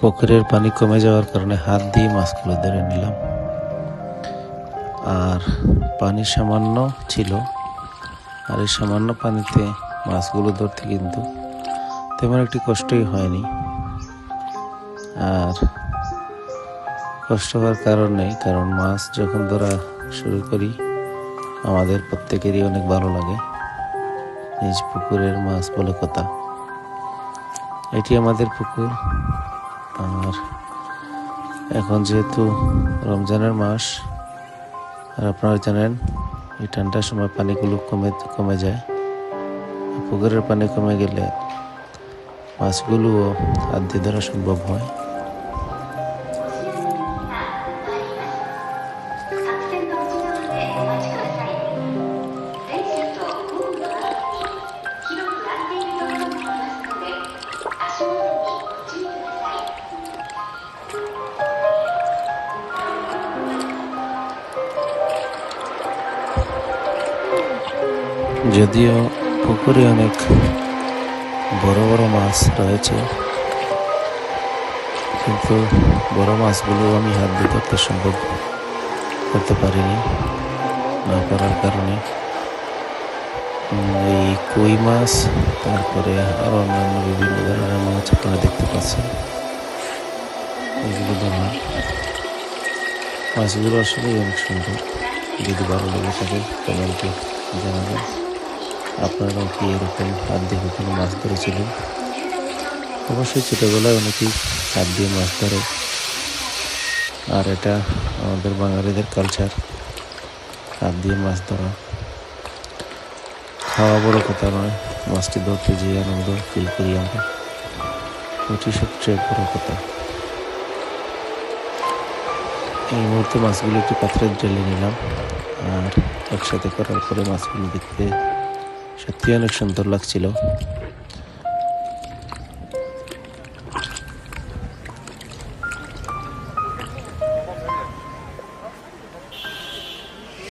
পুকুরের পানি কমে যাওয়ার কারণে হাত দিয়ে মাছগুলো ধরে নিলাম। আর পানি সামান্য ছিল, আর এই সামান্য পানিতে মাছগুলো ধরতে কিন্তু তেমন একটি কষ্টই হয়নি। আর কষ্ট হওয়ার কারণ নেই, কারণ মাছ যখন ধরা শুরু করি আমাদের প্রত্যেকেরই অনেক ভালো লাগে। নিজ পুকুরের মাছ বলে কথা। এটি আমাদের পুকুর। আর এখন যেহেতু রমজানের মাস, আর আপনারা জানেন এই ঠান্ডার সময় পানিগুলো কমে যায়। পুকুরের পানি কমে গেলে মাছগুলোও হাত দিয়ে ধরা সম্ভব হয়। যদিও পুকুরে অনেক বড় বড় মাছ রয়েছে, কিন্তু বড় মাছগুলো আমি হাত দিয়ে ধরতে সম্ভব করতে পারিনি। না পারার কারণে এই কই মাছ, তারপরে আরো অন্যান্য বিভিন্ন ধরনের মাছ আপনারা দেখতে পাচ্ছেন, এগুলো ধরলাম। মাছগুলো আসলে অনেক সুন্দর। যদি ভালো লেগে থাকে কমেন্টে জানাবেন আপনারাও কি এরকম হাত দিয়ে কখনো মাছ ধরেছিলেন। অবশ্যই ছোটবেলায় অনেকেই হাত দিয়ে মাছ ধরে, আর এটা আমাদের বাঙালিদের কালচার, হাত দিয়ে মাছ ধরা। খাওয়া বড় কথা নয়, মাছটি ধরতে যে আনন্দ ফিল করি আমরা, ওটি সবচেয়ে বড় কথা। এই মুহূর্তে মাছগুলো একটি পাত্রে ঢেলে নিলাম, আর একসাথে করার পরে মাছগুলো দেখতে সত্যি অনেক সুন্দর লাগছিল।